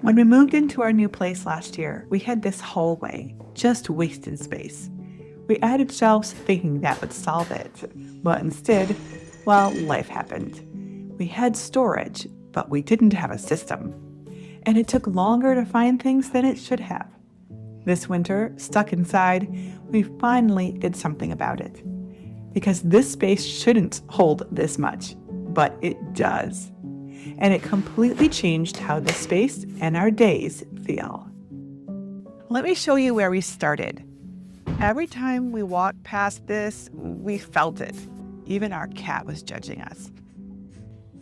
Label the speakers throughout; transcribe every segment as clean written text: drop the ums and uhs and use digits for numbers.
Speaker 1: When we moved into our new place last year, we had this hallway, just wasted space. We added shelves thinking that would solve it, but instead, well, life happened. We had storage, but we didn't have a system. And it took longer to find things than it should have. This winter, stuck inside, we finally did something about it. Because this space shouldn't hold this much, but it does. And it completely changed how the space and our days feel. Let me show you where we started. Every time we walked past this, we felt it. Even our cat was judging us.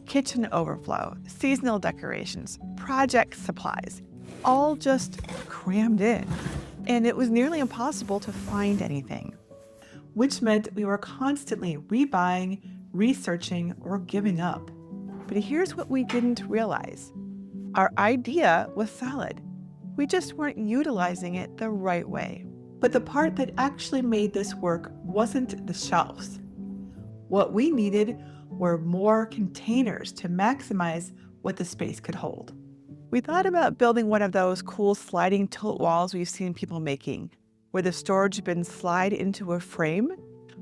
Speaker 1: Kitchen overflow, seasonal decorations, project supplies, all just crammed in. And it was nearly impossible to find anything, which meant we were constantly rebuying, researching, or giving up. But here's what we didn't realize. Our idea was solid. We just weren't utilizing it the right way. But the part that actually made this work wasn't the shelves. What we needed were more containers to maximize what the space could hold. We thought about building one of those cool sliding tilt walls we've seen people making, where the storage bins slide into a frame.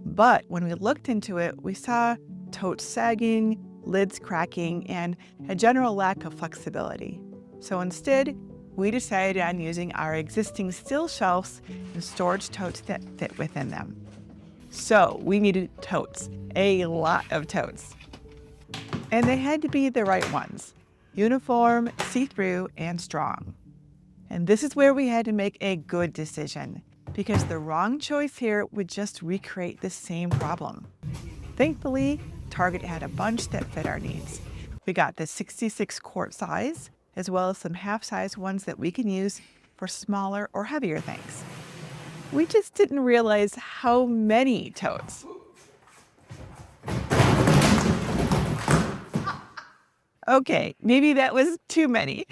Speaker 1: But when we looked into it, we saw totes sagging, lids cracking, and a general lack of flexibility. So instead, we decided on using our existing steel shelves and storage totes that fit within them. So we needed totes, a lot of totes. And they had to be the right ones, uniform, see-through, and strong. And this is where we had to make a good decision, because the wrong choice here would just recreate the same problem. Thankfully, Target had a bunch that fit our needs. We got the 66 quart size, as well as some half-size ones that we can use for smaller or heavier things. We just didn't realize how many totes. Okay, maybe that was too many,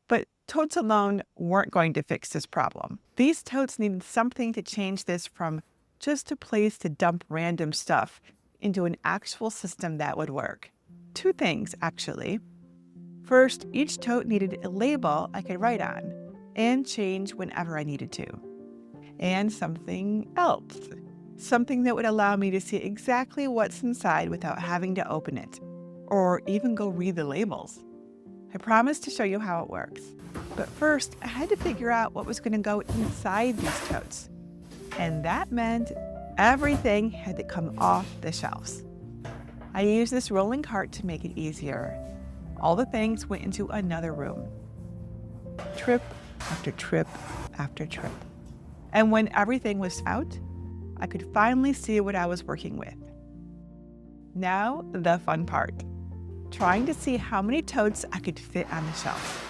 Speaker 1: but totes alone weren't going to fix this problem. These totes needed something to change this from just a place to dump random stuff into an actual system that would work. Two things, actually. First, each tote needed a label I could write on and change whenever I needed to. And something else, something that would allow me to see exactly what's inside without having to open it, or even go read the labels. I promised to show you how it works. But first, I had to figure out what was going to go inside these totes. And that meant everything had to come off the shelves. I used this rolling cart to make it easier. All the things went into another room. Trip after trip after trip. And when everything was out, I could finally see what I was working with. Now, the fun part. Trying to see how many totes I could fit on the shelf.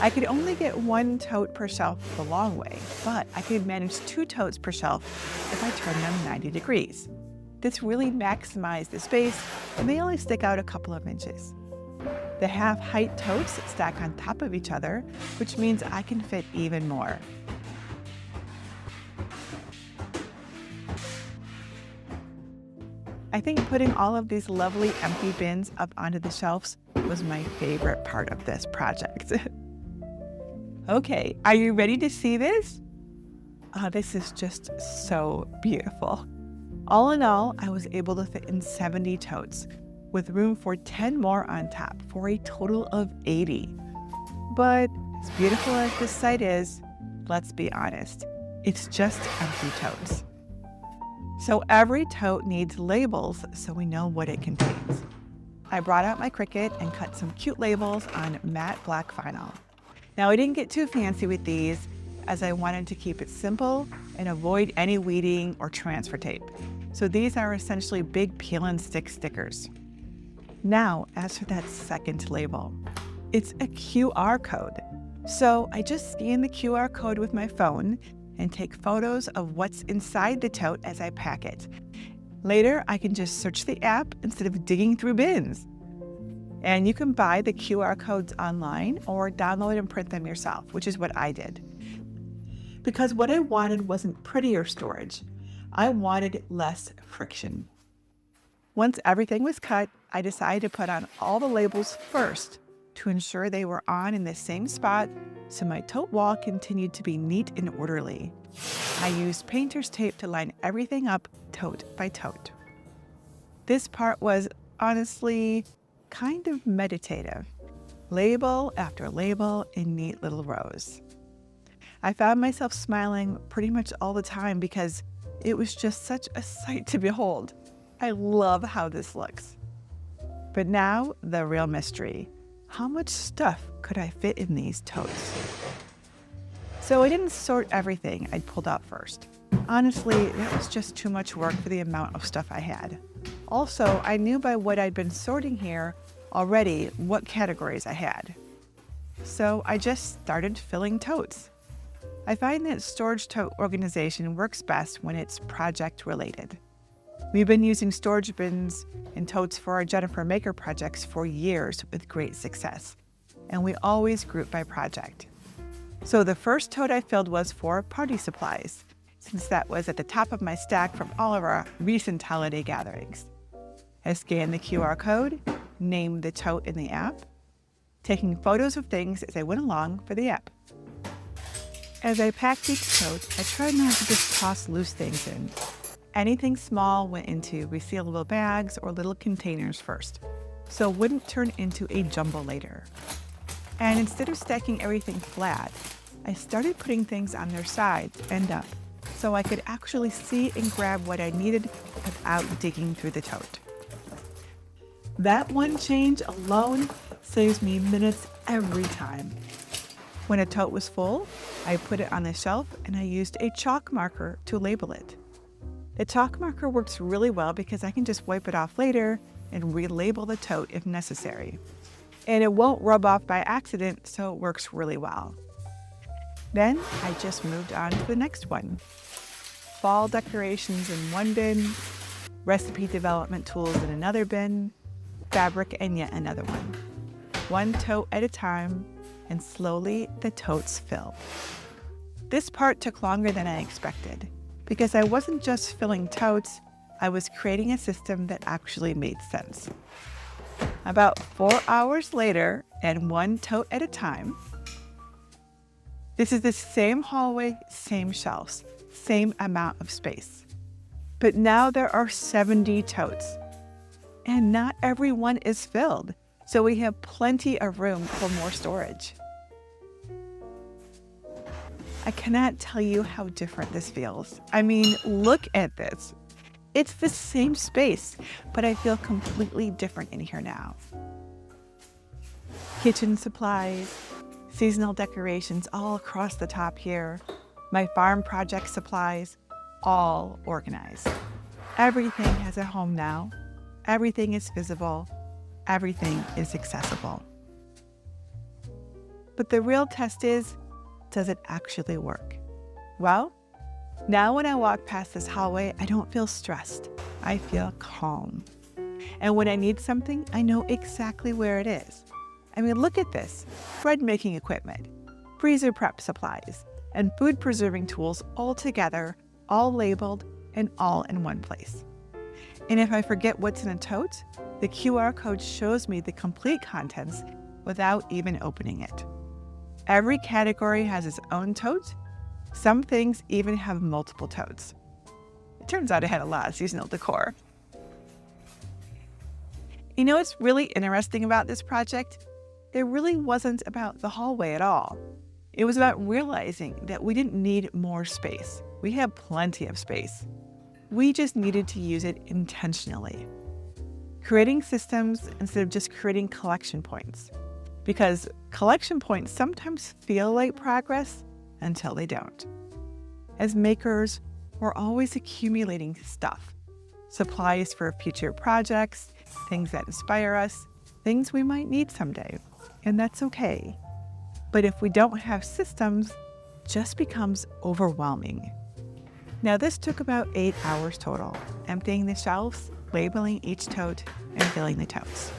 Speaker 1: I could only get one tote per shelf the long way, but I could manage 2 totes per shelf if I turned them 90 degrees. This really maximized the space, and they only stick out a couple of inches. The half-height totes stack on top of each other, which means I can fit even more. I think putting all of these lovely empty bins up onto the shelves was my favorite part of this project. Okay, are you ready to see this? This is just so beautiful. All in all, I was able to fit in 70 totes, with room for 10 more on top, for a total of 80. But as beautiful as this site is, let's be honest, it's just empty totes. So every tote needs labels so we know what it contains. I brought out my Cricut and cut some cute labels on matte black vinyl. Now I didn't get too fancy with these, as I wanted to keep it simple and avoid any weeding or transfer tape. So these are essentially big peel and stick stickers. Now, as for that second label, it's a QR code. So I just scan the QR code with my phone and take photos of what's inside the tote as I pack it. Later, I can just search the app instead of digging through bins. And you can buy the QR codes online or download and print them yourself, which is what I did. Because what I wanted wasn't prettier storage. I wanted less friction. Once everything was cut, I decided to put on all the labels first to ensure they were on in the same spot so my tote wall continued to be neat and orderly. I used painter's tape to line everything up tote by tote. This part was honestly kind of meditative. Label after label in neat little rows. I found myself smiling pretty much all the time because it was just such a sight to behold. I love how this looks. But now, the real mystery. How much stuff could I fit in these totes? So I didn't sort everything I'd pulled out first. Honestly, that was just too much work for the amount of stuff I had. Also, I knew by what I'd been sorting here already what categories I had. So I just started filling totes. I find that storage tote organization works best when it's project related. We've been using storage bins and totes for our Jennifer Maker projects for years with great success, and we always group by project. So the first tote I filled was for party supplies, since that was at the top of my stack from all of our recent holiday gatherings. I scanned the QR code, named the tote in the app, taking photos of things as I went along for the app. As I packed each tote, I tried not to just toss loose things in. Anything small went into resealable bags or little containers first, so it wouldn't turn into a jumble later. And instead of stacking everything flat, I started putting things on their sides end up, so I could actually see and grab what I needed without digging through the tote. That one change alone saves me minutes every time. When a tote was full, I put it on the shelf and I used a chalk marker to label it. The chalk marker works really well because I can just wipe it off later and relabel the tote if necessary. And it won't rub off by accident, so it works really well. Then I just moved on to the next one. Fall decorations in one bin, recipe development tools in another bin, fabric in yet another one. One tote at a time, and slowly the totes fill. This part took longer than I expected, because I wasn't just filling totes, I was creating a system that actually made sense. About 4 hours later, and one tote at a time, this is the same hallway, same shelves, same amount of space. But now there are 70 totes, and not every one is filled, so we have plenty of room for more storage. I cannot tell you how different this feels. I mean, look at this. It's the same space, but I feel completely different in here now. Kitchen supplies, seasonal decorations all across the top here, my farm project supplies, all organized. Everything has a home now. Everything is visible. Everything is accessible. But the real test is, does it actually work? Well, now when I walk past this hallway, I don't feel stressed. I feel calm. And when I need something, I know exactly where it is. I mean, look at this. Bread making equipment, freezer prep supplies, and food preserving tools all together, all labeled, and all in one place. And if I forget what's in a tote, the QR code shows me the complete contents without even opening it. Every category has its own tote. Some things even have multiple totes. It turns out I had a lot of seasonal decor. You know what's really interesting about this project? It really wasn't about the hallway at all. It was about realizing that we didn't need more space. We have plenty of space. We just needed to use it intentionally. Creating systems instead of just creating collection points. Because collection points sometimes feel like progress until they don't. As makers, we're always accumulating stuff. Supplies for future projects, things that inspire us, things we might need someday. And that's okay. But if we don't have systems, it just becomes overwhelming. Now this took about 8 hours total, emptying the shelves, labeling each tote, and filling the totes.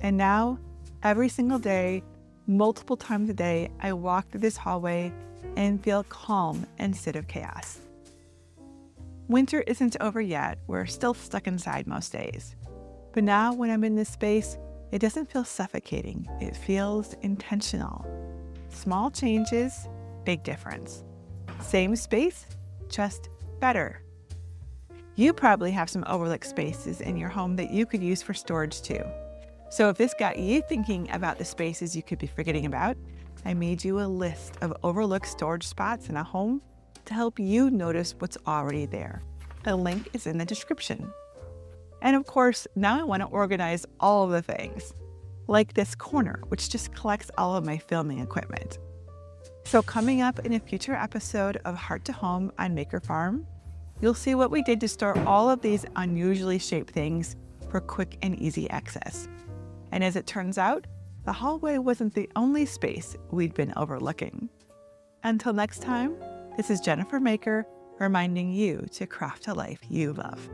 Speaker 1: And now, every single day, multiple times a day, I walk through this hallway and feel calm instead of chaos. Winter isn't over yet. We're still stuck inside most days. But now when I'm in this space, it doesn't feel suffocating. It feels intentional. Small changes, big difference. Same space, just better. You probably have some overlooked spaces in your home that you could use for storage too. So if this got you thinking about the spaces you could be forgetting about, I made you a list of overlooked storage spots in a home to help you notice what's already there. The link is in the description. And of course, now I want to organize all of the things, like this corner, which just collects all of my filming equipment. So coming up in a future episode of Heart to Home on Maker Farm, you'll see what we did to store all of these unusually shaped things for quick and easy access. And as it turns out, the hallway wasn't the only space we'd been overlooking. Until next time, this is Jennifer Maker reminding you to craft a life you love.